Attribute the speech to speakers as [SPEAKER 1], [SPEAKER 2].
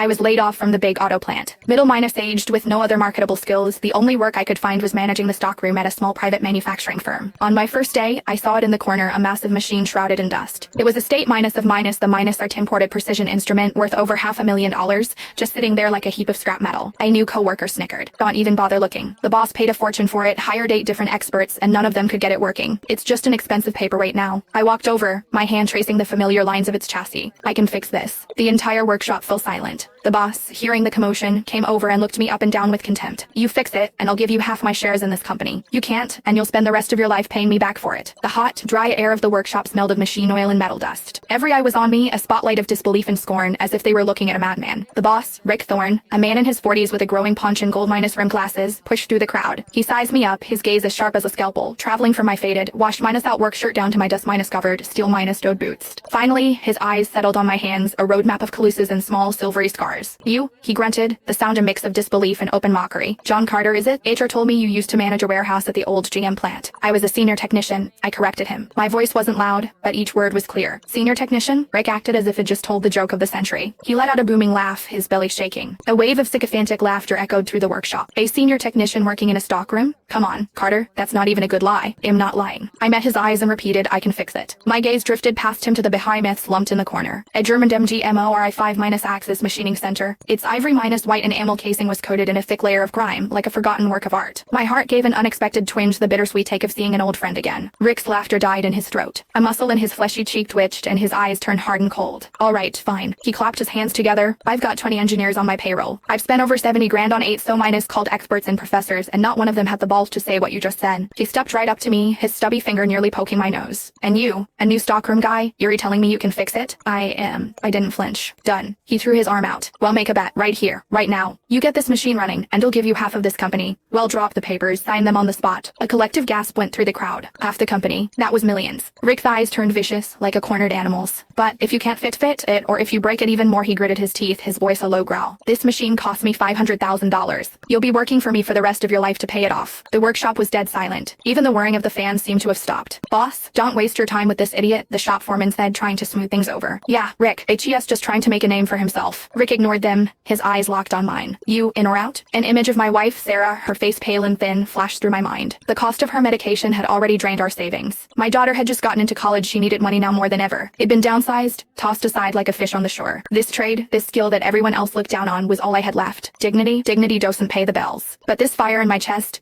[SPEAKER 1] I was laid off from the big auto plant. Middle minus aged with no other marketable skills, the only work I could find was managing the stockroom at a small private manufacturing firm. On my first day, I saw it in the corner, a massive machine shrouded in dust. It was a state minus of minus, the minus art imported precision instrument worth over $500,000, just sitting there like a heap of scrap metal. A new coworker snickered. Don't even bother looking. The boss paid a fortune for it, hired 8 different experts, and none of them could get it working. It's just an expensive paperweight now. I walked over, my hand tracing the familiar lines of its chassis. I can fix this. The entire workshop fell silent. The boss, hearing the commotion, came over and looked me up and down with contempt. You fix it, and I'll give you half my shares in this company. You can't, and you'll spend the rest of your life paying me back for it. The hot, dry air of the workshop smelled of machine oil and metal dust. Every eye was on me, a spotlight of disbelief and scorn, as if they were looking at a madman. The boss, Rick Thorne, a man in his 40s with a growing paunch and gold minus rim glasses, pushed through the crowd. He sized me up, his gaze as sharp as a scalpel, traveling from my faded, washed minus out work shirt down to my dust minus covered, steel minus toed boots. Finally, his eyes settled on my hands, a roadmap of calluses and small silvery scars. You? He grunted, the sound a mix of disbelief and open mockery. John Carter, is it? HR told me you used to manage a warehouse at the old GM plant. I was a senior technician. I corrected him. My voice wasn't loud, but each word was clear. Senior technician? Rick acted as if it just told the joke of the century. He let out a booming laugh, his belly shaking. A wave of sycophantic laughter echoed through the workshop. A senior technician working in a stockroom? Come on, Carter, that's not even a good lie. I'm not lying. I met his eyes and repeated, I can fix it. My gaze drifted past him to the behemoths lumped in the corner. A German MGMORI 5-axis machining center. Its ivory minus white enamel casing was coated in a thick layer of grime, like a forgotten work of art. My heart gave an unexpected twinge, the bittersweet take of seeing an old friend again. Rick's laughter died in his throat. A muscle in his fleshy cheek twitched, and his eyes turned hard and cold. All right, fine. He clapped his hands together. I've got 20 engineers on my payroll. I've spent over 70 grand on 8 so minus called experts and professors, and not one of them had the balls to say what you just said. He stepped right up to me, his stubby finger nearly poking my nose. And you, a new stockroom guy, you're telling me you can fix it? I didn't flinch. Done. He threw his arm out. Well, make a bet, right here, right now. You get this machine running, and I'll give you half of this company. Well, drop the papers, sign them on the spot. A collective gasp went through the crowd. Half the company. That was millions. Rick's eyes turned vicious, like a cornered animal's. But if you can't fit it, or if you break it even more, he gritted his teeth, his voice a low growl. This machine cost me $500,000. You'll be working for me for the rest of your life to pay it off. The workshop was dead silent. Even the whirring of the fans seemed to have stopped. Boss, don't waste your time with this idiot, the shop foreman said, trying to smooth things over. Yeah, Rick, HES just trying to make a name for himself. Rick ignored them, his eyes locked on mine. You, in or out? An image of my wife, Sarah, her face pale and thin, flashed through my mind. The cost of her medication had already drained our savings. My daughter had just gotten into college, she needed money now more than ever. It'd been downsized, tossed aside like a fish on the shore. This trade, this skill that everyone else looked down on, was all I had left. Dignity doesn't pay the bells. But this fire in my chest,